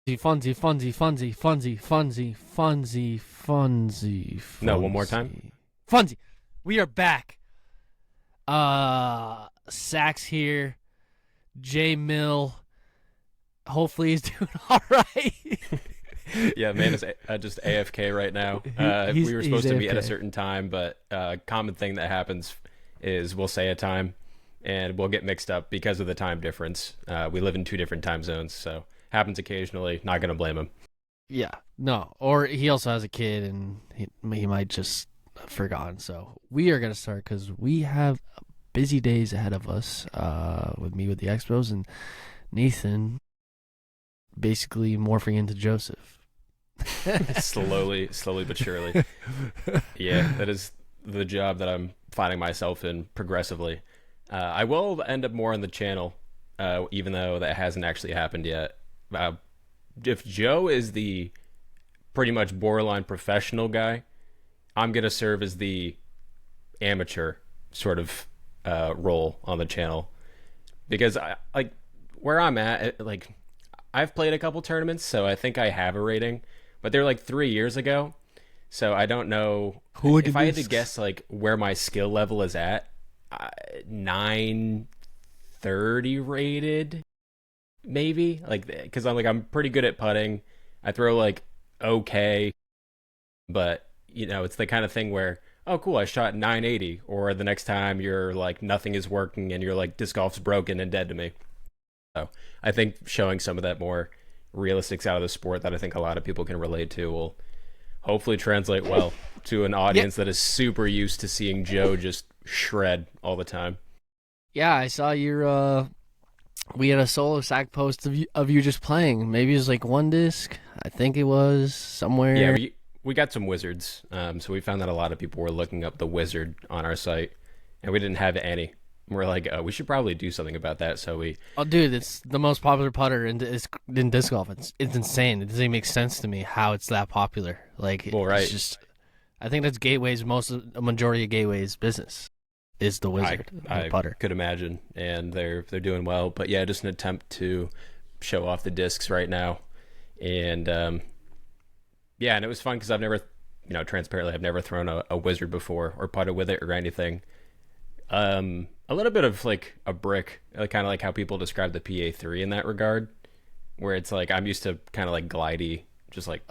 Funsie. No, one more time. Funsie. We are back. Sax here. J Mill. Hopefully he's doing all right. Yeah, man is just AFK right now. We were supposed to meet at a certain time, but common thing that happens is we'll say a time and we'll get mixed up because of the time difference. We live in two different time zones, so happens occasionally. Not going to blame him. Yeah, no. Or he also has a kid and he might just have forgotten. So we are going to start because we have busy days ahead of us with me with the Expos and Nathan basically morphing into Joseph. slowly but surely. Yeah, that is the job that I'm finding myself in progressively. I will end up more on the channel, even though that hasn't actually happened yet. If Joe is the pretty much borderline professional guy, I'm going to serve as the amateur sort of role on the channel. Because I like where I'm at, like I've played a couple tournaments, so I think I have a rating, but they're like 3 years ago. So I don't know if I had to guess like where my skill level is at. 930 rated, maybe, like, because I'm pretty good at putting. I throw like okay, but it's the kind of thing where, oh cool, I shot 980, or the next time you're like nothing is working and you're like disc golf's broken and dead to me. So I think showing some of that more realistics out of the sport that I think a lot of people can relate to will hopefully translate well to an audience that is super used to seeing Joe just shred all the time. Yeah, I saw your we had a solo sack post of you just playing. Maybe it was like one disc. I think it was somewhere. Yeah, we got some wizards. So we found that a lot of people were looking up the wizard on our site, and we didn't have any. We're like, we should probably do something about that. So dude, it's the most popular putter in disc golf. It's insane. It doesn't even make sense to me how it's that popular. Like, well, right. It's just, I think that's Gateway's a majority of Gateway's business is the wizard, the putter. Could imagine, and they're doing well. But yeah, just an attempt to show off the discs right now, and yeah, and it was fun because I've never, transparently, I've never thrown a wizard before or putted with it or anything. A little bit of like a brick, kind of like how people describe the PA3 in that regard, where it's like I'm used to kind of like glidey, just like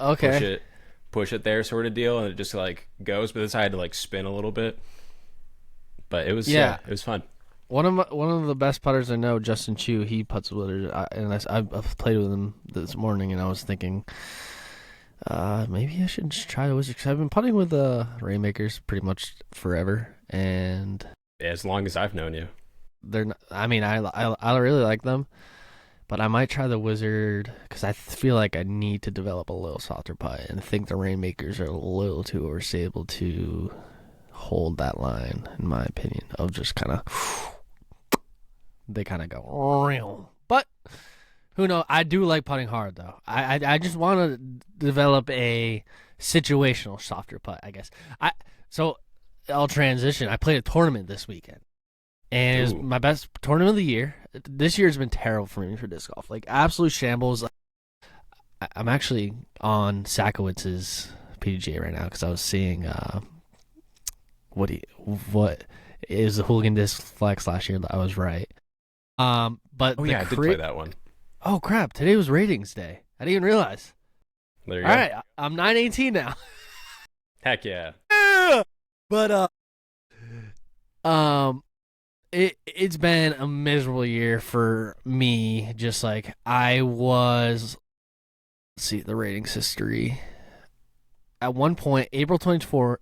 push it there sort of deal, and it just like goes. But this I had to like spin a little bit, but it was it was fun. One of the best putters I know, Justin Chu, he puts with it, and I've played with him this morning, and I was thinking, maybe I should just try the wizard because I've been putting with Rainmakers pretty much forever, and as long as I've known you, they're not, I mean, I really like them, but I might try the wizard because I feel like I need to develop a little softer putt, and I think the Rainmakers are a little too overstable to hold that line, in my opinion, of just kind of they kind of go, but who knows? I do like putting hard though. I just want to develop a situational softer putt, I guess. So I'll transition. I played a tournament this weekend, and it was my best tournament of the year. This year has been terrible for me for disc golf, like absolute shambles. I'm actually on Sakowitz's PDGA right now because I was seeing what is the Hooligan Disc Flex last year. I was right. But I did play that one. Oh crap! Today was ratings day. I didn't even realize. There you go. All go. right, I'm 918 now. Heck yeah. But it's been a miserable year for me. Just like I was. Let's see the ratings history. At one point, April 24,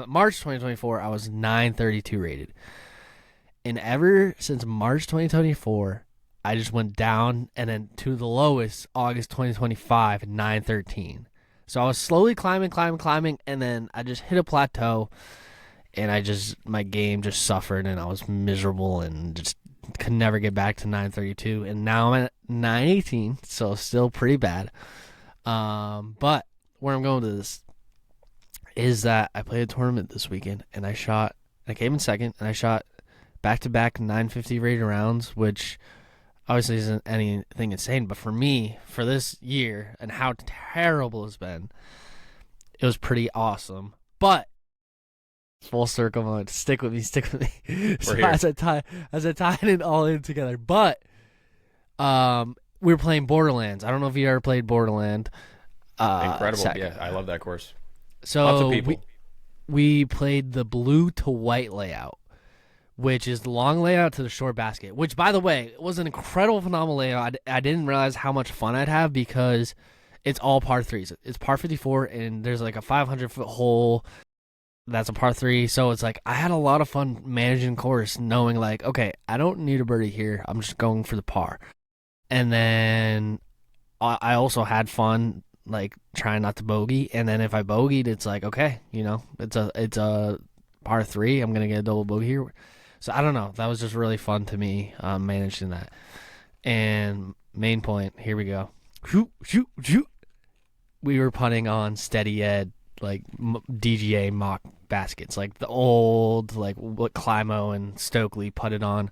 March 2024, I was 932 rated, and ever since March 2024, I just went down, and then to the lowest, August 2025, 913. So I was slowly climbing, and then I just hit a plateau, and my game just suffered, and I was miserable and just could never get back to 932. And now I'm at 918, so still pretty bad. But where I'm going to this is that I played a tournament this weekend, and I came in second, and I shot back-to-back 950 rated rounds, which obviously isn't anything insane, but for me, for this year and how terrible it's been, it was pretty awesome. But full circle moment. Stick with me. Stick with me. We're So here. as I tie it all in together. But we were playing Borderlands. I don't know if you ever played Borderland. Incredible. Sajko. Yeah, I love that course. So Lots of people. we played the blue to white layout, which is the long layout to the short basket. Which, by the way, was an incredible, phenomenal layout. I didn't realize how much fun I'd have because it's all par threes. It's par 54, and there's like a 500-foot hole. That's a par three. So it's like I had a lot of fun managing course, knowing like, okay, I don't need a birdie here. I'm just going for the par. And then I also had fun like trying not to bogey. And then if I bogeyed, it's like, okay, it's a par three. I'm gonna get a double bogey here. So I don't know. That was just really fun to me, managing that. And main point, here we go. Shoot, shoot, shoot. We were putting on steady ed, like DGA mock baskets, like the old, like what Climo and Stokely putted on.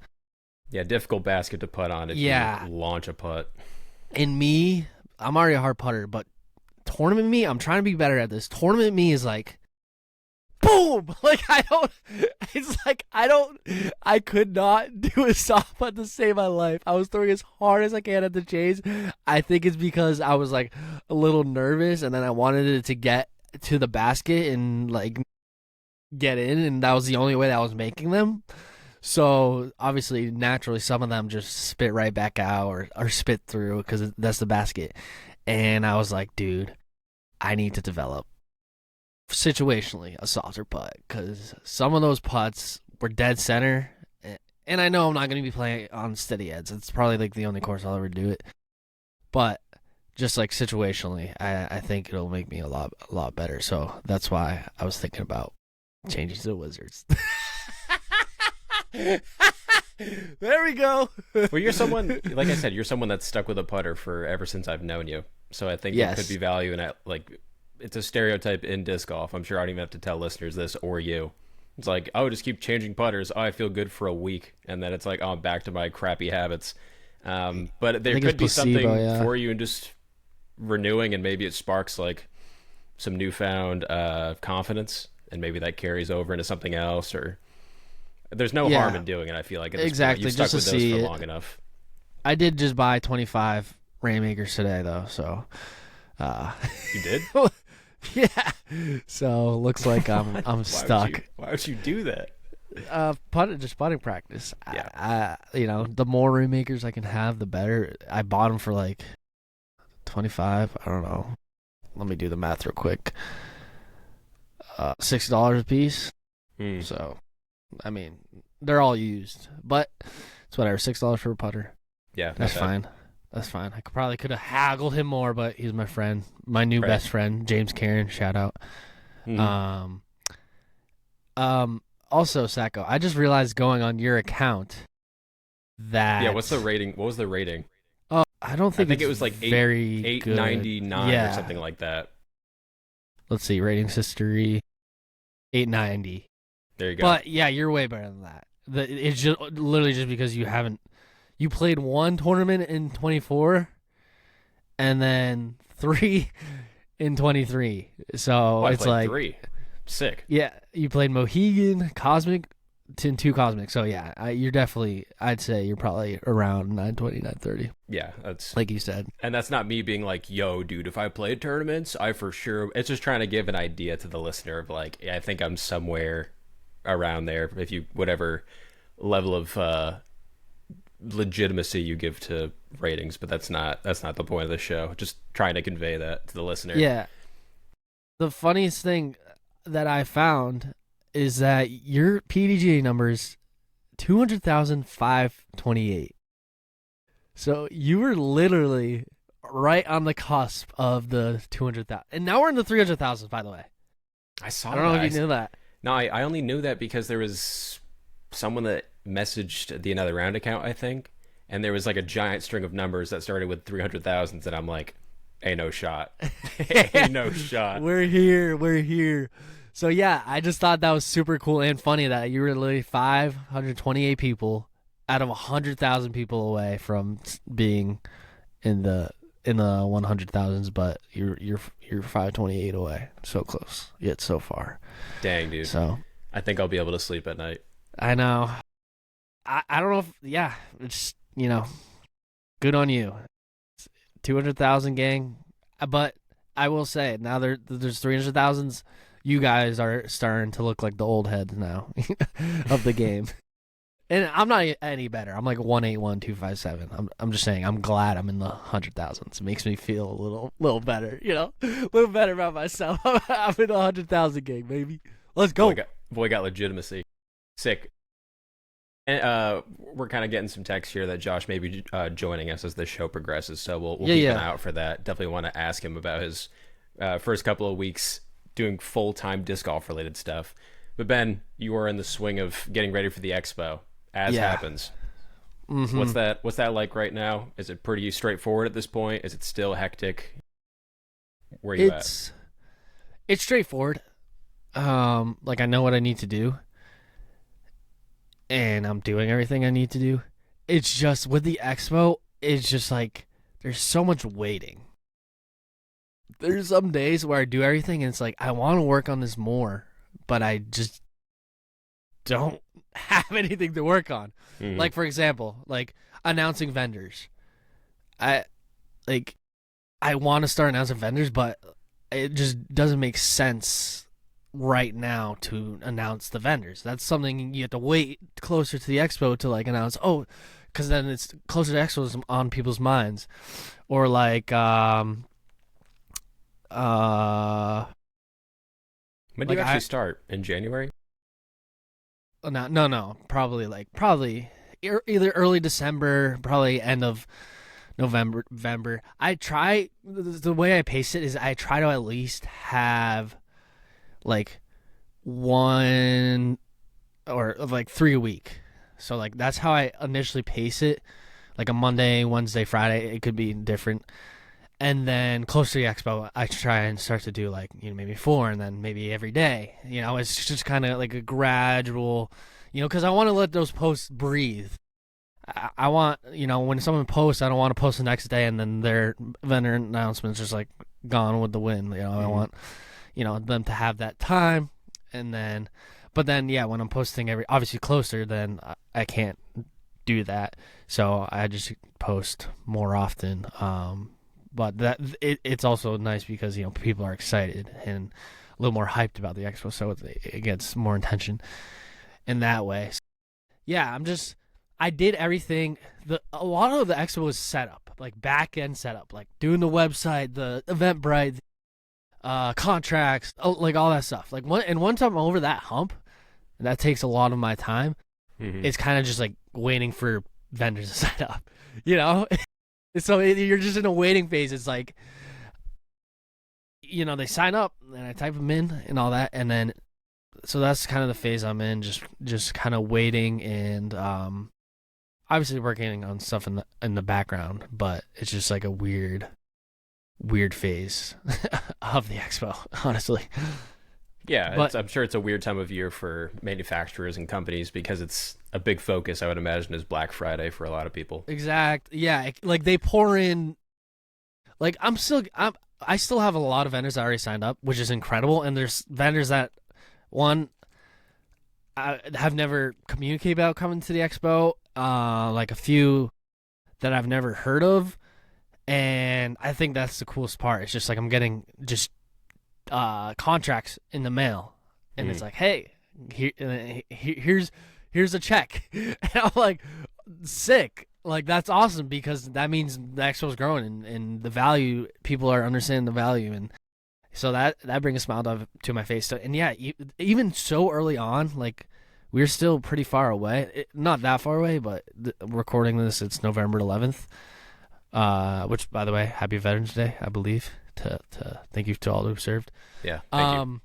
Yeah, difficult basket to putt on if you launch a putt. And me, I'm already a hard putter, but tournament me, I'm trying to be better at this. Tournament me is like, boom! Like I could not do a soft putt to save my life. I was throwing as hard as I can at the chains. I think it's because I was like a little nervous, and then I wanted it to get to the basket and like get in, and that was the only way that I was making them. So obviously, naturally, some of them just spit right back out or spit through because that's the basket. And I was like, dude, I need to develop situationally a softer putt because some of those putts were dead center. And I know I'm not going to be playing on steady eds. It's probably like the only course I'll ever do it. But just like situationally, I think it'll make me a lot better. So that's why I was thinking about changing to the Wizards. There we go. Well, you're someone, like I said, you're someone that's stuck with a putter for ever since I've known you. So I think it could be value in it. Like, it's a stereotype in disc golf. I'm sure I don't even have to tell listeners this or you. It's like, oh, just keep changing putters. Oh, I feel good for a week. And then it's like, oh, I'm back to my crappy habits. But there could be something for you in just renewing, and maybe it sparks like some newfound confidence, and maybe that carries over into something else, or there's no harm in doing it. I feel like at this point. You've stuck with those for long enough. I did just buy 25 Rainmakers today, though. So you did? Yeah. So looks like I'm stuck. Why would you do that? Putting practice. Yeah. The more Rainmakers I can have, the better. I bought them for like 25. I don't know. Let me do the math real quick. $6 a piece. So, I mean, they're all used, but it's whatever. $6 for a putter. Yeah, that's fine. That's fine. I could have haggled him more, but he's my friend, my new best friend, James Karen. Shout out. Also, Sajko, I just realized going on your account that what's the rating? What was the rating? Oh, I think it was like 899 or something like that. Let's see, ratings history, 890. There you go. But yeah, you're way better than that. It's just literally just because you played one tournament in 24, and then 3 in 23. So it's like 3. Sick. Yeah, you played Mohegan, Cosmic, and 2 Cosmic. So yeah, I'd say you're probably around 920, 930. Yeah, that's like you said. And that's not me being like, yo, dude, if I played tournaments, I for sure. It's just trying to give an idea to the listener of like, I think I'm somewhere around there. If you whatever level of legitimacy you give to ratings, but that's not the point of the show. Just trying to convey that to the listener. Yeah. The funniest thing that I found is that your PDGA number's 200,528. So you were literally right on the cusp of the 200,000. And now we're in the 300,000, by the way. I don't know if you knew that. No, I only knew that because there was someone that messaged the Another Round account, I think, and there was like a giant string of numbers that started with 300,000s, and I'm like, ain't no shot. Ain't no shot. We're here. So yeah, I just thought that was super cool and funny that you were literally 528 people out of 100,000 people away from being in the 100,000s, but you're 528 away. So close, yet so far. Dang, dude. So I think I'll be able to sleep at night. I know. I don't know if it's good on you. 200,000 gang, but I will say now there's 300,000s. You guys are starting to look like the old heads now of the game. And I'm not any better. I'm like 181,257. I'm just saying. I'm glad I'm in the 100,000s. It makes me feel a little better. A little better about myself. I'm in the 100,000 gang, baby. Let's go. Boy got legitimacy. Sick. And we're kind of getting some text here that Josh may be joining us as the show progresses, so we'll keep an eye out for that. Definitely want to ask him about his first couple of weeks doing full-time disc golf related stuff. But Ben, you are in the swing of getting ready for the expo. As happens. Mm-hmm. What's that like right now? Is it pretty straightforward at this point? Is it still hectic? Where are you at? It's straightforward. Like I know what I need to do, and I'm doing everything I need to do. It's just with the expo, it's just like there's so much waiting. There's some days where I do everything, and it's like I want to work on this more, but I just don't have anything to work on. Mm-hmm. Like for example, like announcing vendors. I want to start announcing vendors, but it just doesn't make sense right now to announce the vendors. That's something you have to wait closer to the expo to like announce. Oh, because then it's closer to expo on people's minds, or like when do you actually start? In January? No. Probably either early December, probably end of November. I try, the way I pace it is I try to at least have like one or like 3 a week. So like that's how I initially pace it. Like a Monday, Wednesday, Friday, it could be different. And then close to the expo, I try and start to do like, maybe 4 and then maybe every day. It's just kind of like a gradual, because I want to let those posts breathe. I want, when someone posts, I don't want to post the next day and then their vendor announcement's just like gone with the wind. I want, them to have that time. And then, but then, when I'm posting obviously closer, then I can't do that. So I just post more often. But it's also nice because people are excited and a little more hyped about the expo, so it gets more attention in that way. I did everything. A lot of the expo was set up, like back end setup, like doing the website, the Eventbrite, contracts, like all that stuff. Like once I'm over that hump, and that takes a lot of my time. Mm-hmm. It's kind of just like waiting for vendors to set up, So you're just in a waiting phase. It's like, they sign up and I type them in and all that. And then, so that's kind of the phase I'm in, just kind of waiting and obviously working on stuff in the background, but it's just like a weird phase of the expo, honestly. Yeah, I'm sure it's a weird time of year for manufacturers and companies because it's a big focus, I would imagine, is Black Friday for a lot of people. Exact. Yeah, like they pour in. Like I still have a lot of vendors that already signed up, which is incredible. And there's vendors that I have never communicated about coming to the expo. Like a few that I've never heard of, and I think that's the coolest part. It's just like I'm getting just contracts in the mail, and it's like, hey, here's a check, and I'm like, sick. Like that's awesome because that means the expo's growing and the value, people are understanding the value, and so that brings a smile to my face. So, and even so early on, like we're still pretty far away. Not that far away, but recording this, it's November 11th. Which, by the way, happy Veterans Day, I believe. To thank you to all who served. Yeah. Thank you.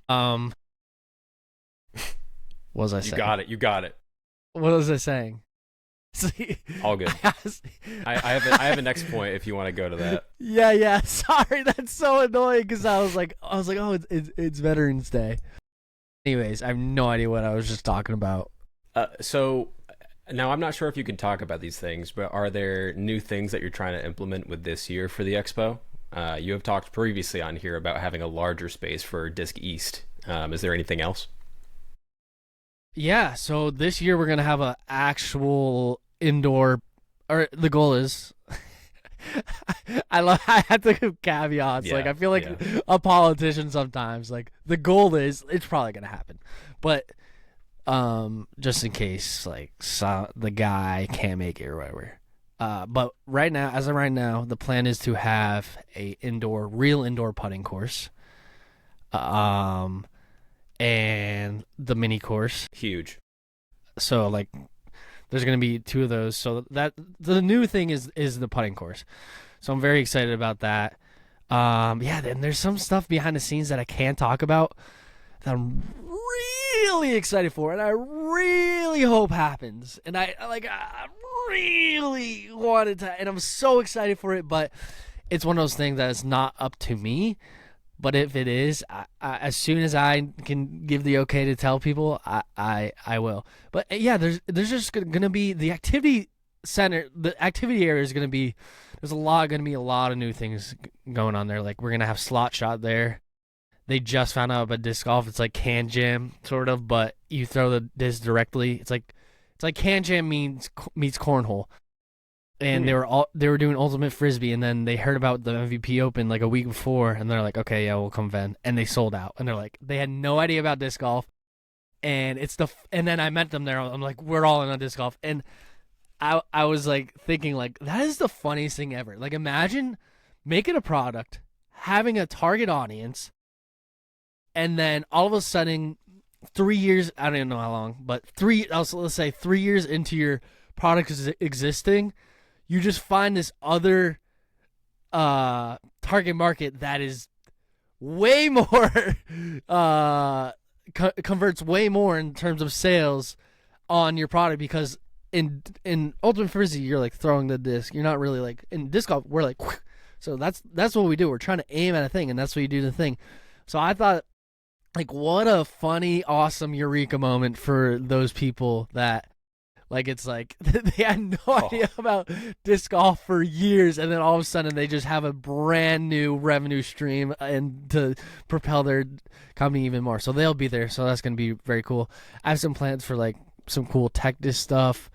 What was I saying? You got it. What was I saying? All good. I have a next point if you want to go to that. Yeah. Sorry, that's so annoying because I was like, oh, it's Veterans Day. Anyways, I have no idea what I was just talking about. So Now, I'm not sure if you can talk about these things, but are there new things that you're trying to implement with this year for the expo? You have talked previously on here about having a larger space for Disc East. Is there anything else? Yeah, so this year we're gonna have a actual indoor, or the goal is. I have to give caveats. Like Yeah, I feel like yeah. a politician sometimes. Like the goal is it's probably gonna happen, but just in case the guy can't make it or whatever. But right now, as of right now, the plan is to have a real indoor putting course, um, and the mini course. Huge. So like, there's gonna be two of those. So that the new thing is the putting course. So I'm very excited about that. Yeah, then there's some stuff behind the scenes that I can't talk about that I'm really excited for, and I really hope happens. And I really wanted to, and I'm so excited for it. But it's one of those things that is not up to me. But if it is, as soon as I can give the okay to tell people, I will. But yeah, there's just gonna be the activity center, the activity area is gonna be. There's gonna be a lot of new things going on there. Like we're gonna have slot shot there. They just found out about disc golf. It's like can jam sort of, but you throw the disc directly. It's like can jam meets cornhole. And Hmm. they were doing ultimate frisbee, and then they heard about the MVP Open like a week before, and they're like, okay, yeah, we'll come then, and they sold out, and they're like, they had no idea about disc golf, and and then I met them there. I'm like, we're all in on disc golf, and I was like thinking like that is the funniest thing ever. Like imagine making a product, having a target audience, and then all of a sudden 3 years, I don't even know how long, but let's say 3 years into your product existing, you just find this other target market that is way more converts way more in terms of sales on your product, because in ultimate frisbee you're like throwing the disc, you're not really like in disc golf we're like so that's what we do, we're trying to aim at a thing, and that's what you do the thing. So I thought, like, what a funny awesome eureka moment for those people that, like, it's like they had no Oh, idea about disc golf for years, and then all of a sudden they just have a brand new revenue stream and to propel their company even more. So they'll be there. So that's gonna be very cool. I have some plans for like some cool tech disc stuff.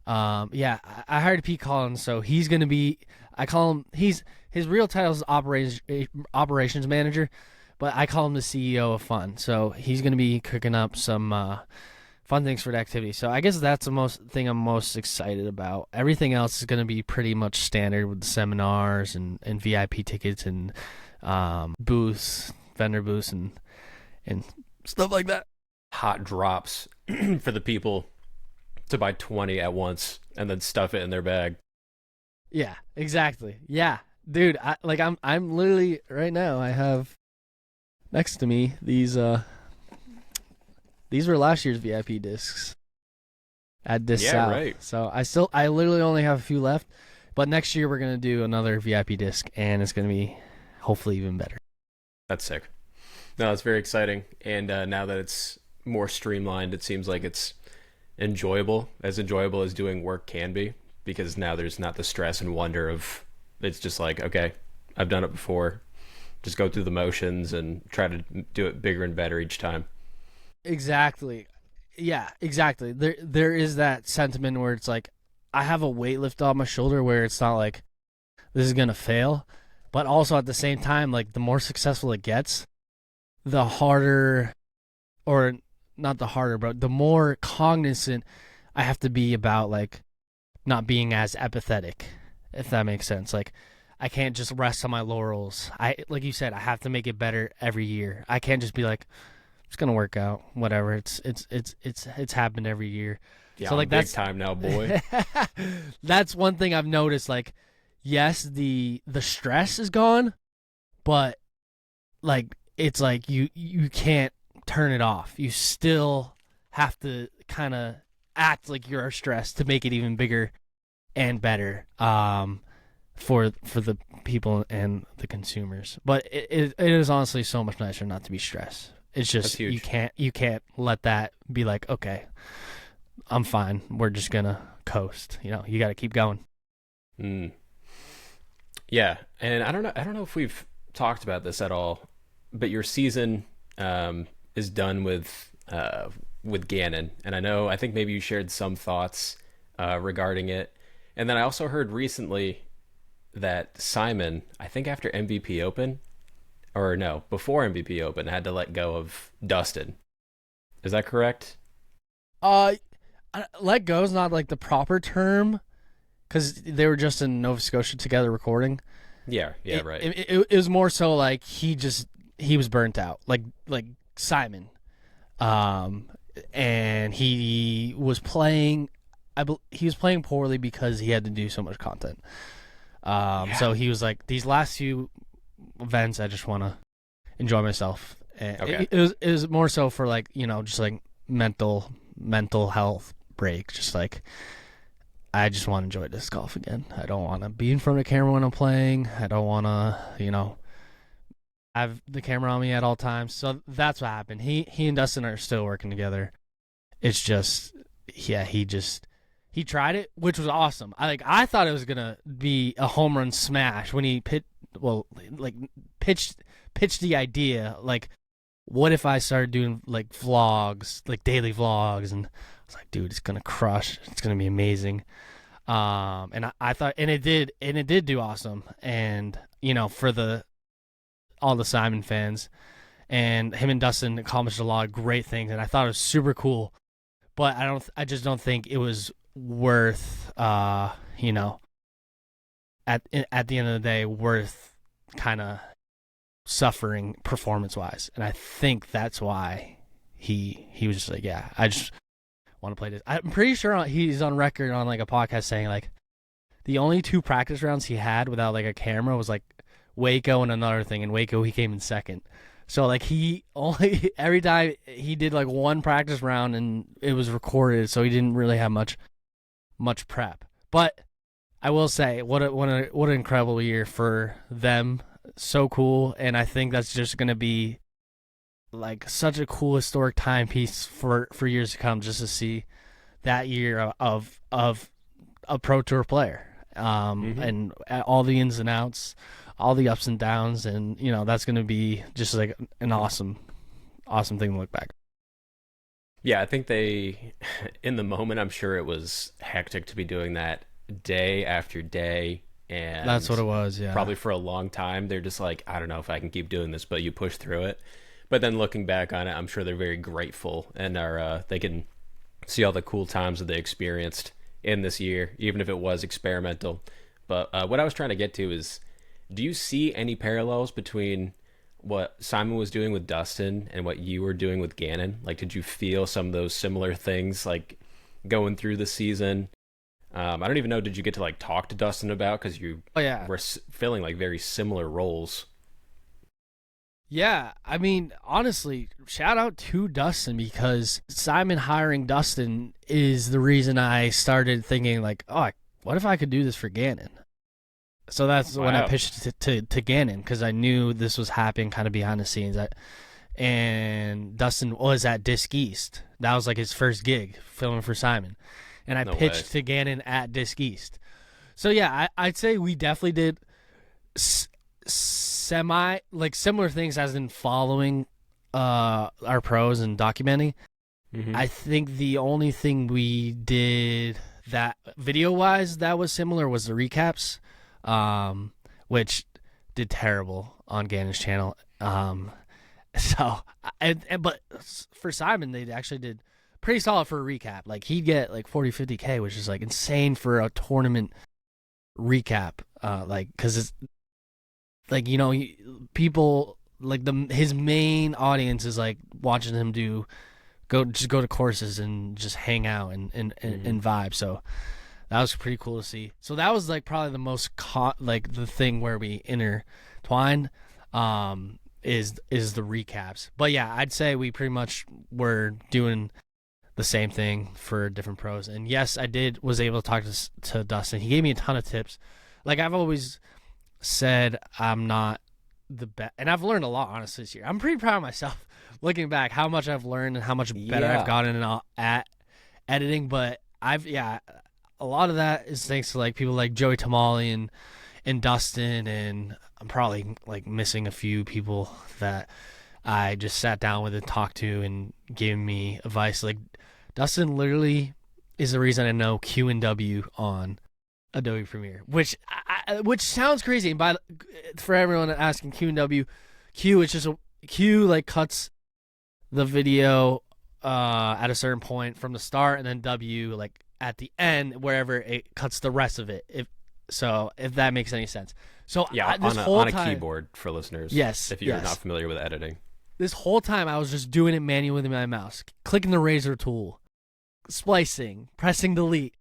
Yeah, I hired Pete Collins, so he's gonna be. I call him. His real title is operations manager, but I call him the CEO of Fun. So he's gonna be cooking up some fun things for the activity. So I guess that's the most thing I'm most excited about. Everything else is going to be pretty much standard with the seminars and VIP tickets and booths, vendor booths, and stuff like that. hot drops for the people to buy 20 at once and then stuff it in their bag. Yeah, exactly. Yeah, dude. I'm literally right now. I have next to me these were last year's VIP discs at Disc Yeah, South. right. So I literally only have a few left. But next year we're gonna do another VIP disc, and it's gonna be hopefully even better. That's sick. No, it's very exciting. And now that it's more streamlined, it seems like it's enjoyable as doing work can be, because now there's not the stress and wonder of it's just like, okay, I've done it before. Just go through the motions and try to do it bigger and better each time. Exactly. Yeah, exactly. There is that sentiment where it's like I have a weight lift off my shoulder where it's not like this is gonna fail, but also at the same time, like the more successful it gets, the harder, or not the harder, but the more cognizant I have to be about like not being as apathetic, if that makes sense. Like I can't just rest on my laurels. Like you said, I have to make it better every year. I can't just be like it's gonna work out, whatever. It's happened every year. Yeah, So I'm like big time now, boy. that's one thing I've noticed. Like, yes, the stress is gone, but like it's like you can't turn it off. You still have to kind of act like you're stressed to make it even bigger and better. For the people and the consumers. But it is honestly so much nicer not to be stressed. It's That's just huge. you can't let that be like, okay, I'm fine. We're just gonna coast. You got to keep going. Mm. Yeah, and I don't know if we've talked about this at all, but your season is done with Ganon, and I think maybe you shared some thoughts regarding it, and then I also heard recently that Simon, I think after MVP Open, or no, before MVP Open, had to let go of Dustin. Is that correct? Uh, let go is not like the proper term because they were just in Nova Scotia together recording. Yeah, yeah, It, right. it, it was more so like he was burnt out, like Simon, um, and he was playing. He was playing poorly because he had to do so much content. Yeah. So he was like, these last few events, I just want to enjoy myself. And Okay. it was more so for like just like mental health break. Just like I just want to enjoy disc golf again. I don't want to be in front of the camera when I'm playing. I don't want to have the camera on me at all times. So that's what happened. He and Dustin are still working together. It's just yeah, he tried it, which was awesome. I thought it was gonna be a home run smash when he pitched the idea like, what if I started doing like vlogs, like daily vlogs, and I was like, dude, it's gonna crush. It's gonna be amazing. And I thought, and it did do awesome. And for all the Simon fans, and him and Dustin accomplished a lot of great things, and I thought it was super cool. But I just don't think it was worth, at the end of the day, worth kind of suffering performance wise. And I think that's why he was just like, yeah, I just want to play this. I'm pretty sure he's on record on like a podcast saying like the only two practice rounds he had without like a camera was like Waco and another thing. And Waco he came in second. So like he only every time he did like one practice round and it was recorded, so he didn't really have much prep. But I will say what an incredible year for them. So cool, and I think that's just going to be like such a cool historic timepiece for years to come, just to see that year of a pro tour player, Hmm. and all the ins and outs, all the ups and downs, and that's going to be just like an awesome thing to look back. Yeah, I think they, in the moment, I'm sure it was hectic to be doing that day after day, That's what and it was, yeah. probably for a long time. They're just like, I don't know if I can keep doing this, but you push through it. But then looking back on it, I'm sure they're very grateful and are they can see all the cool times that they experienced in this year, even if it was experimental. But what I was trying to get to is, do you see any parallels between what Simon was doing with Dustin and what you were doing with Gannon? Like, did you feel some of those similar things, like going through the season? I don't even know. Did you get to like talk to Dustin about because you Oh yeah. were filling like very similar roles? Yeah, I mean, honestly, shout out to Dustin because Simon hiring Dustin is the reason I started thinking like, oh, what if I could do this for Gannon? So that's when I Wow. pitched it to Gannon because I knew this was happening kind of behind the scenes. And Dustin was at Disc East. That was like his first gig filming for Simon, and I No way. pitched to Gannon at Disc East. So yeah, I'd say we definitely did semi like similar things as in following our pros and documenting. Hmm. I think the only thing we did that video wise that was similar was the recaps, which did terrible on Gannon's channel. So but for Simon they actually did pretty solid for a recap. Like he'd get like 40-50K, which is like insane for a tournament recap. Like because it's like people like his main audience is like watching him go to courses and just hang out Hmm. and vibe. So that was pretty cool to see. So that was like probably the most like the thing where we intertwined, is the recaps. But yeah, I'd say we pretty much were doing the same thing for different pros. And yes, I did was able to talk to Dustin. He gave me a ton of tips. Like I've always said, I'm not the best, and I've learned a lot honestly this year. I'm pretty proud of myself looking back how much I've learned and how much better I've Yeah. gotten at editing, but a lot of that is thanks to like people like Joey Tamale and Dustin, and I'm probably like missing a few people that I just sat down with and talked to and gave me advice. Like Dustin literally is the reason I know Q and W on Adobe Premiere, which sounds crazy. And for everyone asking, Q and W, Q it's just Q like cuts the video at a certain point from the start, and then W like at the end wherever it cuts the rest of it. If that makes any sense. So Yeah, this on whole a time, keyboard for listeners. yes, If you're yes. not familiar with editing. This whole time I was just doing it manually with my mouse, clicking the razor tool, splicing, pressing delete.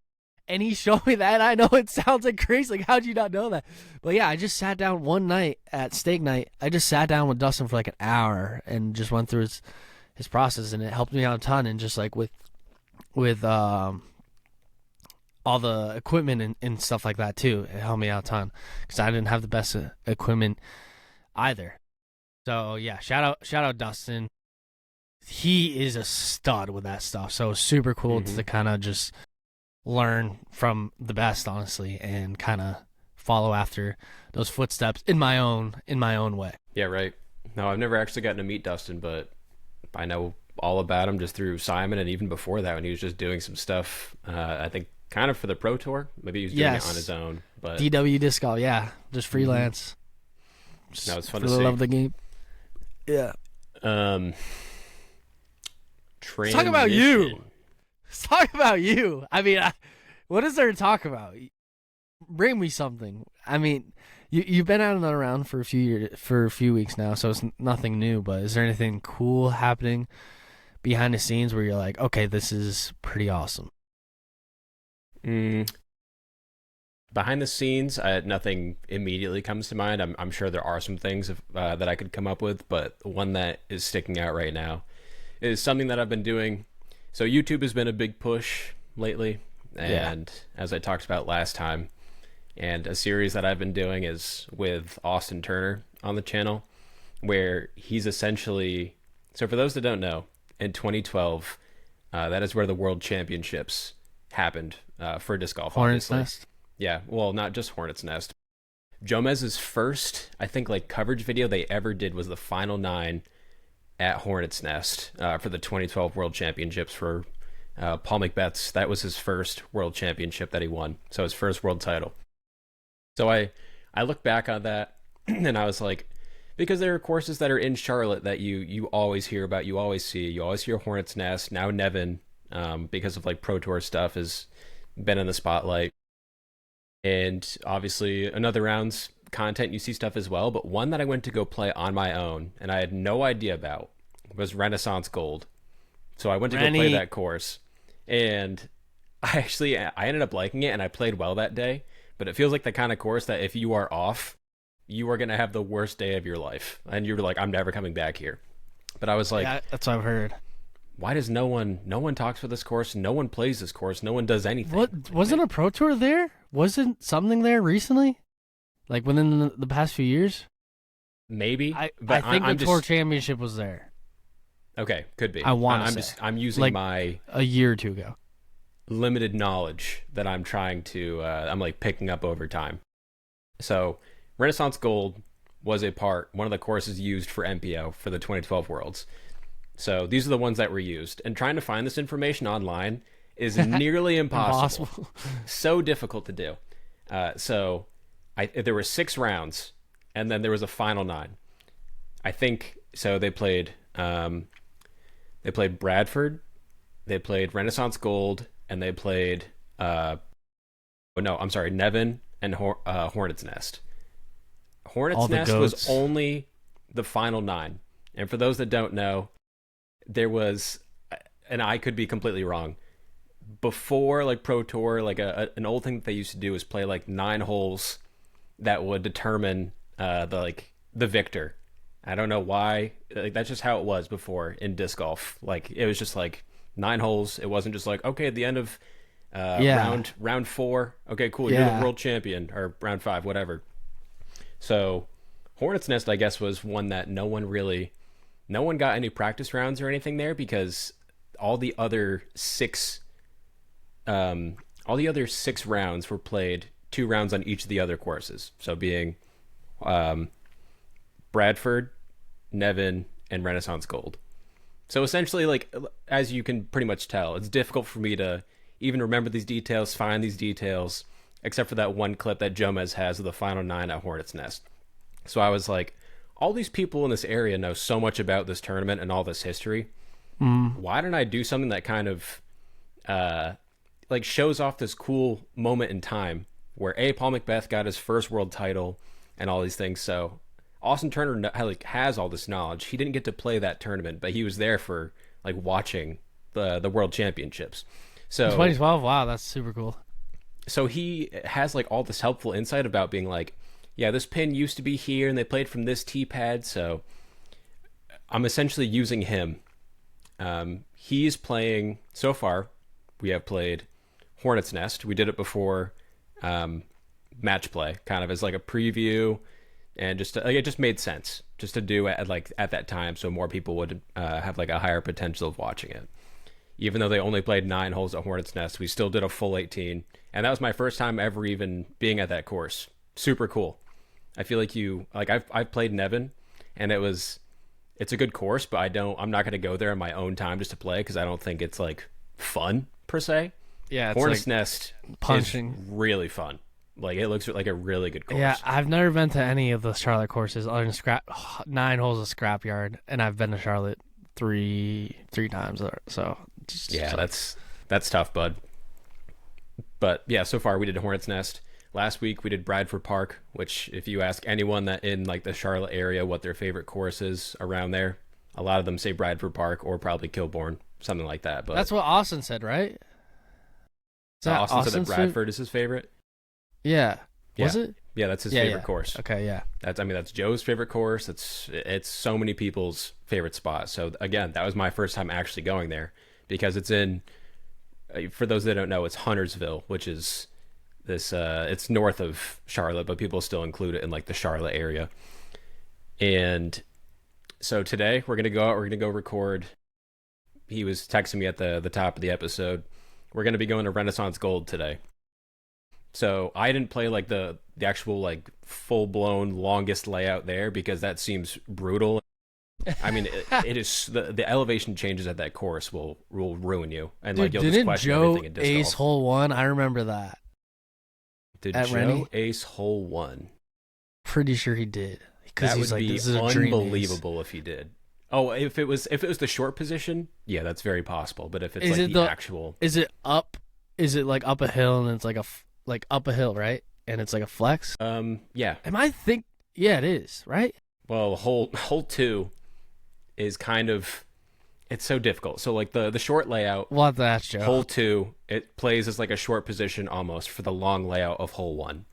And he showed me that, and I know it sounds like crazy. Like, how'd you not know that? But yeah, I just sat down one night at steak night. I just sat down with Dustin for like an hour and just went through his process, and it helped me out a ton. And just like with all the equipment and stuff like that too, it helped me out a ton because I didn't have the best equipment either. So yeah, shout out Dustin. He is a stud with that stuff. So super cool to kind of just learn from the best, honestly, and kind of follow after those footsteps in my own way. Yeah, right. No, I've never actually gotten to meet Dustin, but I know all about him just through Simon, and even before that when he was just doing some stuff, I think kind of for the Pro Tour. Maybe he was doing it on his own. But DW Disc Golf, yeah. Just freelance. No, it's fun to really see. love the game. Yeah. Let's talk about you. Let's talk about you. I mean, what is there to talk about? Bring me something. I mean, you've been out and around for a few weeks now, so it's nothing new. But is there anything cool happening behind the scenes where you're like, okay, this is pretty awesome? Behind the scenes, nothing immediately comes to mind. I'm sure there are some things that I could come up with, but one that is sticking out right now is something that I've been doing. So YouTube has been a big push lately, and as I talked about last time, and a series that I've been doing is with Austin Turner on the channel, where he's essentially, so for those that don't know, in 2012, that is where the World Championships happened for disc golf. Hornets obviously. Nest? Yeah, well, not just Hornets Nest. Jomez's first, I think, like coverage video they ever did was the final 9 at Hornets Nest for the 2012 World Championships for Paul McBeth's. That was his first World Championship that he won, so his first world title. So I look back on that and I was like, because there are courses that are in Charlotte that you always hear about, you always see, you always hear Hornets Nest. Now Nevin, because of like Pro Tour stuff, has been in the spotlight. And obviously another round's content, you see stuff as well, but one that I went to go play on my own and I had no idea about was Renaissance Gold. So I went to go play that course, and I ended up liking it, and I played well that day, but it feels like the kind of course that if you are off, you are going to have the worst day of your life, and you're like, I'm never coming back here. But I was like, yeah, that's what I've heard. Why does no one talks for this course? No one plays this course. No one does anything. What wasn't a Pro Tour there? Wasn't something there recently? Like within the past few years? Maybe. I think the Tour Championship was there. Okay, could be. I want to say. I'm using like my a year or two ago limited knowledge that I'm trying to I'm like picking up over time. So Renaissance Gold was one of the courses used for MPO for the 2012 Worlds. So these are the ones that were used, and trying to find this information online is nearly impossible. So difficult to do. So there were 6 rounds, and then there was a final 9. I think so. They played Bradford, they played Renaissance Gold, and they played Nevin and Hornets Nest. Hornets Nest was only the final 9, and for those that don't know, there was, and I could be completely wrong, before like Pro Tour, like an old thing that they used to do is play like 9 holes that would determine the victor. I don't know why. Like, that's just how it was before in disc golf. Like, it was just like 9 holes. It wasn't just like, okay, at the end of round 4, okay, cool, you're the world champion, or round 5, whatever. So Hornets Nest, I guess, was one that no one got any practice rounds or anything there, because all the other 6 all the other 6 rounds were played 2 rounds on each of the other courses. So being um, Bradford, Nevin, and Renaissance Gold. So essentially, like, as you can pretty much tell, it's difficult for me to even remember these details, find these details, except for that one clip that Jomez has of the final 9 at Hornets Nest. So I was like, all these people in this area know so much about this tournament and all this history. Why didn't I do something that kind of like shows off this cool moment in time where Paul Macbeth got his first world title and all these things. So Austin Turner like has all this knowledge. He didn't get to play that tournament, but he was there for like watching the world championships. So 2012. Wow, that's super cool. so he has like all this helpful insight about being like, yeah, this pin used to be here and they played from this tee pad. So I'm essentially using him. He's playing so far. We have played Hornets Nest. We did it before match play, kind of as like a preview, and just like, it just made sense just to do it at that time, so more people would have like a higher potential of watching it. Even though they only played 9 holes at Hornets Nest, we still did a full 18, and that was my first time ever even being at that course. Super cool. I feel like I've played Nevin, and it's a good course, but I'm not going to go there in my own time just to play because I don't think it's like fun per se. Yeah, it's Hornets like Nest punching. is really fun. Like it looks like a really good course. Yeah, I've never been to any of the Charlotte courses other than 9 holes of Scrapyard, and I've been to Charlotte three times. So yeah, that's tough, bud. But yeah, so far we did Hornets Nest. Last week we did Bradford Park, which if you ask anyone that in like the Charlotte area what their favorite course is around there, a lot of them say Bradford Park or probably Kilbourne, something like that. But that's what Austin said, right? Austin said that Bradford is his favorite. Yeah. Was Yeah. it? Yeah, that's his favorite course. Okay, yeah. That's Joe's favorite course. It's so many people's favorite spot. So again, that was my first time actually going there because it's in, for those that don't know, it's Huntersville, which is this it's north of Charlotte, but people still include it in like the Charlotte area. And so today we're gonna go record. He was texting me at the top of the episode. We're gonna be going to Renaissance Gold today. So I didn't play like the actual like full blown longest layout there because that seems brutal. I mean, it is the elevation changes at that course will ruin you, and Dude, like you'll just question Joe everything in disc ace golf. hole 1? I remember that. Did at Joe Rennie? ace hole 1? Pretty sure he did. Because That he's would like, be this is a dream ace. unbelievable if he did. Oh, if it was the short position, yeah, that's very possible. But if it's Is like it the actual, Is it up? Is it like up a hill and it's like like up a hill, right? And it's like a flex? yeah. Yeah, it is, right? Well, hole 2 is kind of, it's so difficult. So like the short layout, We'll have to ask Joe. hole 2, it plays as like a short position almost for the long layout of hole 1.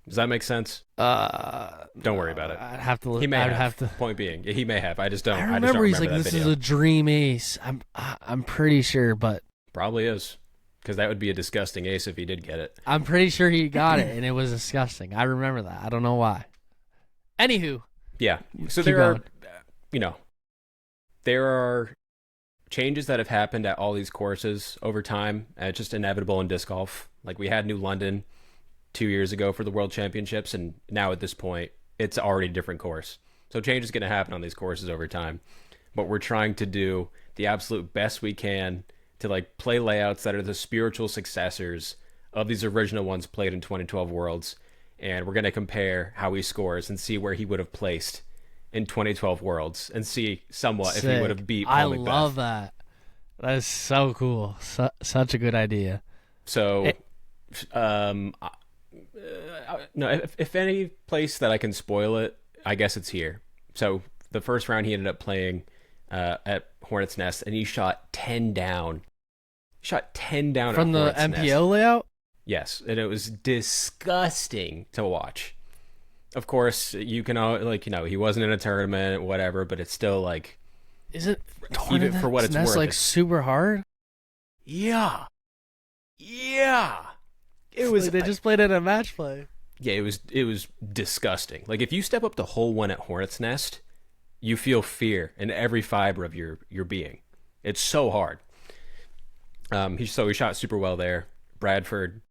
Does that make sense? Don't worry about it. I'd have to. He may I'd have. have to. Point being, he may have. I just don't. I just don't remember he's remember like, that this video. is a dream ace. I'm pretty sure, but Probably is, because that would be a disgusting ace if he did get it. I'm pretty sure he got it, and it was disgusting. I remember that. I don't know why. Anywho, Yeah. So Keep there are, going. there are changes that have happened at all these courses over time. And it's just inevitable in disc golf. Like we had New London 2 years ago for the World Championships, and now at this point, it's already a different course. So change is going to happen on these courses over time. But we're trying to do the absolute best we can to like play layouts that are the spiritual successors of these original ones played in 2012 Worlds. And we're going to compare how he scores and see where he would have placed in 2012 Worlds and see somewhat if he would have beat Paul I Macbeth. love that. That is so cool. Such a good idea. So, no, if any place that I can spoil it, I guess it's here. So the first round he ended up playing at Hornets Nest, and he shot 10 down. Shot 10 down From at the Hornets Nest. MPO layout? Yes, and it was disgusting to watch. Of course, you can he wasn't in a tournament, whatever, but it's still like, Is it even for what it's Nest worth, like it's- super hard? yeah. It was Like they just played it a match play. Yeah, it was disgusting. Like if you step up to hole 1 at Hornets Nest, you feel fear in every fiber of your being. It's so hard. He shot super well there. Bradford,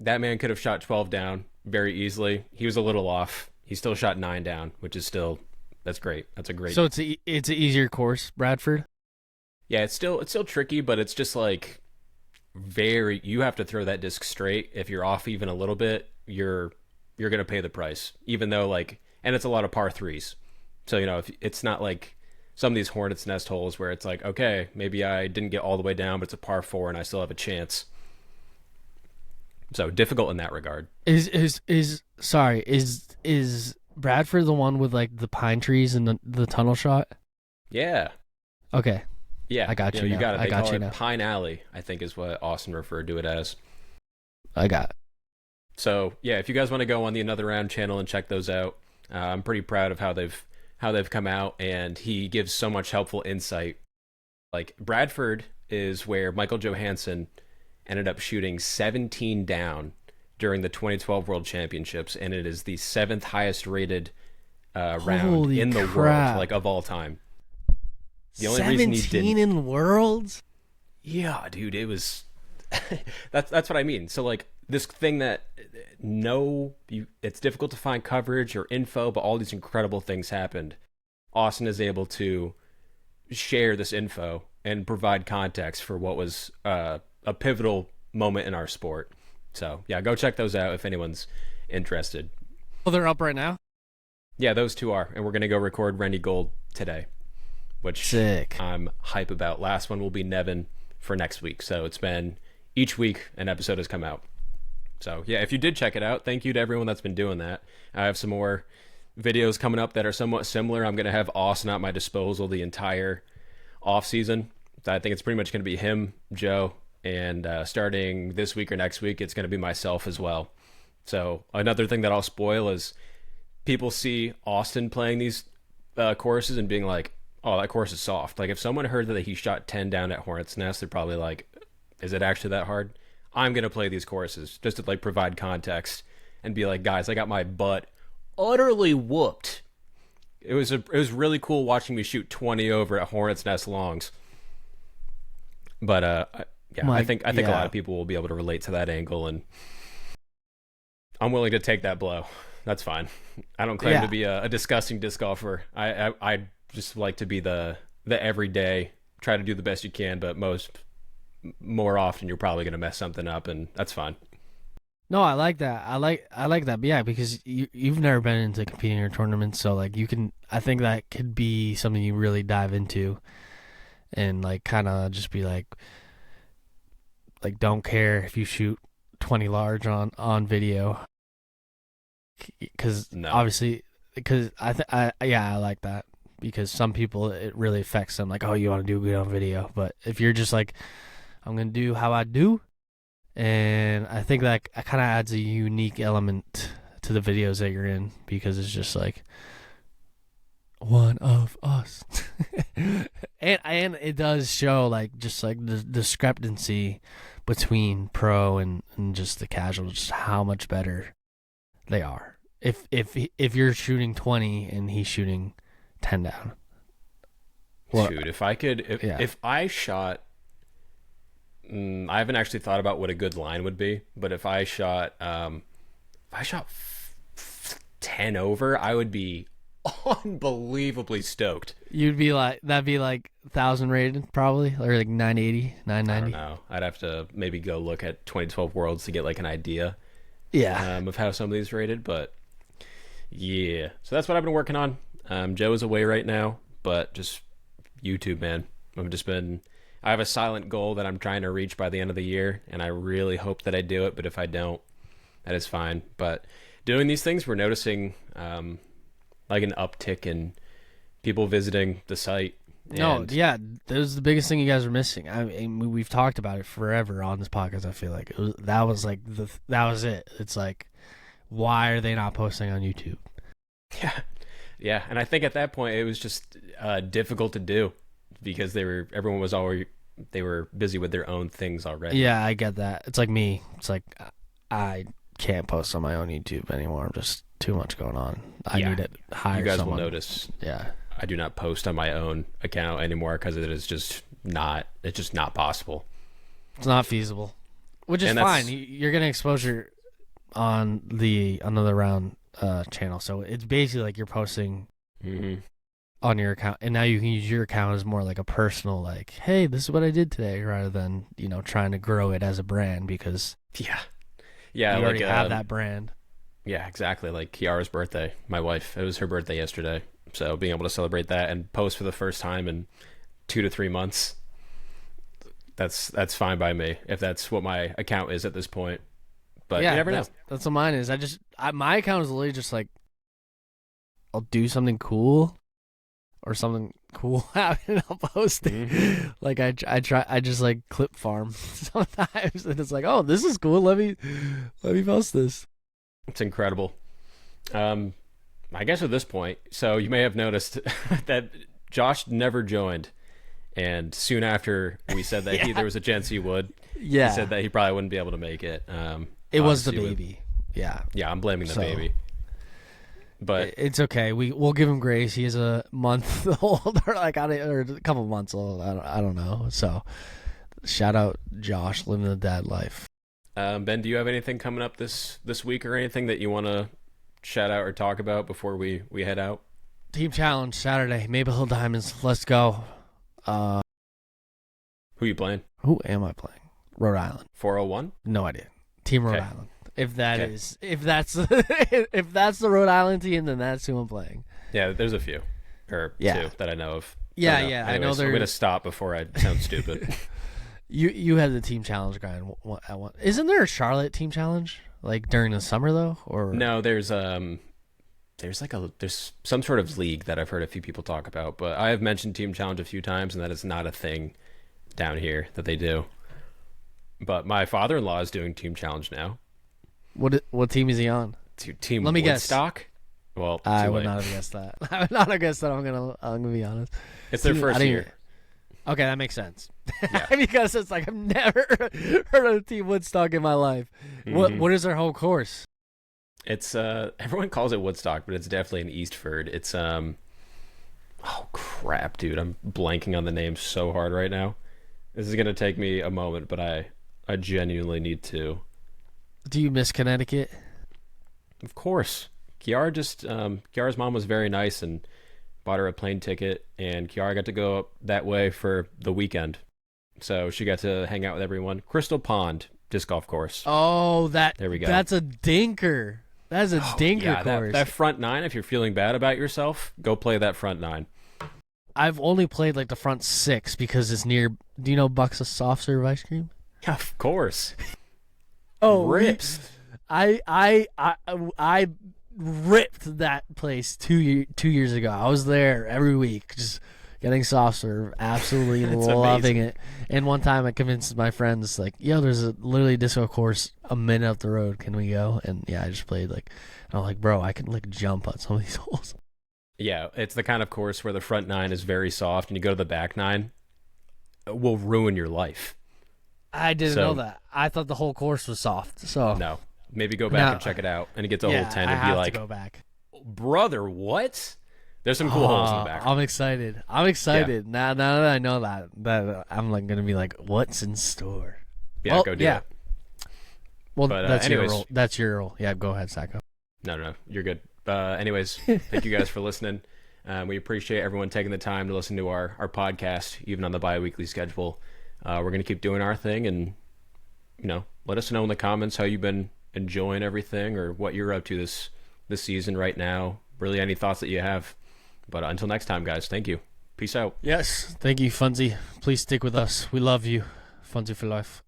that man could have shot 12 down very easily. He was a little off. He still shot 9 down, which is still that's great. That's a great. So it's an easier course, Bradford. Yeah, it's still tricky, but it's just like very. You have to throw that disc straight. If you're off even a little bit, you're gonna pay the price. Even though and it's a lot of par threes. So if it's not like some of these Hornets Nest holes where it's like, okay, maybe I didn't get all the way down, but it's a par 4 and I still have a chance. So difficult in that regard. Is Bradford the one with like the pine trees and the tunnel shot? Yeah. Okay. Yeah. I got you. You now. got it. I They got call you it now. Pine Alley, I think is what Austin referred to it as. I got it. So yeah, if you guys want to go on the Another Round channel and check those out, I'm pretty proud of how they've come out, and he gives so much helpful insight. Like Bradford is where Michael Johansson ended up shooting 17 down during the 2012 World Championships, and it is the 7th highest rated round Holy in the crap. world, like of all time. The only reason he 17 didn't, in worlds? yeah, dude, it was. That's what I mean. So like this thing that it's difficult to find coverage or info, but all these incredible things happened. Austin is able to share this info and provide context for what was a pivotal moment in our sport. So yeah, go check those out if anyone's interested. Oh, they're up right now? Yeah, those two are, and we're gonna go record Rennie Gold today, which Sick. I'm hype about. Last one will be Nevin for next week. So it's been each week an episode has come out. So yeah, if you did check it out, thank you to everyone that's been doing that. I have some more videos coming up that are somewhat similar. I'm gonna have Austin at my disposal the entire off season. I think it's pretty much gonna be him, Joe, and starting this week or next week, it's gonna be myself as well. So another thing that I'll spoil is people see Austin playing these courses and being like, "Oh, that course is soft." Like if someone heard that he shot 10 down at Hornets Nest, they're probably like, "Is it actually that hard?" I'm gonna play these courses just to like provide context and be like, "Guys, I got my butt utterly whooped." It was really cool watching me shoot 20 over at Hornets Nest longs. But yeah, I think a lot of people will be able to relate to that angle, and I'm willing to take that blow. That's fine. I don't claim to be a disgusting disc golfer. I just like to be the everyday, try to do the best you can, but more often you're probably going to mess something up, and that's fine. No, I like that. I like that. But yeah, because you've never been into competing in tournaments, so like I think that could be something you really dive into, and like kind of just be like don't care if you shoot 20 large on video, because obviously, because I like that, because some people it really affects them. Like, oh, you want to do good on video, but if you're just like, I'm gonna do how I do. And I think that kind of adds a unique element to the videos that you're in, because it's just like one of us. and it does show like just like the discrepancy between pro and just the casual, just how much better they are. If you're shooting 20 and he's shooting 10 down. Well, dude, if I shot, I haven't actually thought about what a good line would be, but if I shot 10 over, I would be unbelievably stoked. You'd be like, that'd be like 1,000 rated probably, or like 980, 990. I don't know. I'd have to maybe go look at 2012 Worlds to get like an idea. Yeah. Of how some of these rated, but yeah. So that's what I've been working on. Joe is away right now, but just YouTube, man. I have a silent goal that I'm trying to reach by the end of the year, and I really hope that I do it, but if I don't, that is fine. But doing these things, we're noticing like an uptick in people visiting the site. No, yeah, that was the biggest thing you guys are missing. I mean, we've talked about it forever on this podcast. I feel like that was it. It's like, why are they not posting on YouTube? Yeah, and I think at that point it was just difficult to do because they were busy with their own things already. Yeah, I get that. It's like me. It's like I can't post on my own YouTube anymore. I'm just too much going on. I need to hire someone. You guys will notice. Yeah. I do not post on my own account anymore because it's just not possible. It's not feasible, which is And fine. that's You're getting exposure on the Another Round channel, so it's basically like you're posting mhm. on your account, and now you can use your account as more like a personal, like, hey, this is what I did today, rather than trying to grow it as a brand because Yeah. Yeah, you like already have that brand. yeah, exactly. Like Kiara's birthday, my wife. It was her birthday yesterday. So being able to celebrate that and post for the first time in 2 to 3 months, that's fine by me. If that's what my account is at this point. But you Yeah, never know. that's what mine is. My account is literally just like I'll do something cool or something cool happen and I'll post it. Mhm. Like I just like clip farm sometimes, and it's like, oh, this is cool. Let me post this. It's incredible. I guess at this point, so you may have noticed that Josh never joined, and soon after we said that Yeah. there was a chance he would, Yeah, he said that he probably wouldn't be able to make it. it was the obviously baby. Yeah, yeah, I'm blaming the So- baby. But it's okay. We'll give him grace. He is a month old, or or a couple months old. I don't know. So shout out Josh living the dad life. Ben, do you have anything coming up this week or anything that you want to shout out or talk about before we head out? Team challenge Saturday, Maple Hill Diamonds. Let's go. Who you playing? Who am I playing? Rhode Island. 401? No idea. Team Rhode Okay. Island. If that Okay. is, if that's if that's the Rhode Island team, then that's who I'm playing. Yeah, there's a few. Or Yeah. two that I know of. Yeah, Don't know. yeah. I know Anyways, I'm they're. going to stop before I sound stupid. You had the team challenge guy at one. Isn't there a Charlotte team challenge like during the summer though? Or No, there's some sort of league that I've heard a few people talk about, but I have mentioned Team Challenge a few times, and that is not a thing down here that they do. But my father-in-law is doing Team Challenge now. what team is he on? To Team Let me guess. Woodstock. Well, I too would late. not have guessed that. I would not have guessed that. I'm gonna be honest. It's their I first didn't- year. Okay, that makes sense. Yeah. Because it's like I've never heard of Team Woodstock in my life. Mhm. What is their whole course? It's everyone calls it Woodstock, but it's definitely in Eastford. It's oh crap, dude, I'm blanking on the name so hard right now. This is gonna take me a moment, but I genuinely need to. Do you miss Connecticut? Of course. Kiara's mom was very nice and bought her a plane ticket, and Kiara got to go up that way for the weekend. So she got to hang out with everyone. Crystal Pond disc golf course. Oh, There we go. That's a dinker. That's a dinker Yeah, course. that front nine, if you're feeling bad about yourself, go play that front nine. I've only played like the front six because it's near. Do you know Bucks of soft serve ice cream? Yeah, of course. Oh, Rips. I ripped that place 2 years ago. I was there every week, just getting soft serve, absolutely It's loving it. And one time I convinced my friends, like, yo, there's literally a disco course a minute up the road. Can we go? And yeah, I just played and I'm like, bro, I can jump on some of these holes. Yeah, it's the kind of course where the front nine is very soft, and you go to the back nine, it will ruin your life. I didn't So- know that. I thought the whole course was soft. So No, maybe go back No. and check it out, and it gets a yeah, whole 10 I and have be like, to go back. brother, what? There's some cool holes in the back. I'm excited. Now that I know that I'm gonna be like, what's in store? Yeah, well, go do yeah. it. Well, But, that's your anyways. role. That's your role. Yeah, go ahead, Sajko. No, you're good. Anyways, thank you guys for listening. We appreciate everyone taking the time to listen to our podcast, even on the bi-weekly schedule. We're going to keep doing our thing, and, let us know in the comments how you've been enjoying everything or what you're up to this season right now. Really any thoughts that you have. But until next time, guys, thank you. Peace out. Yes. Thank you, Funsie. Please stick with us. We love you. Funsie for life.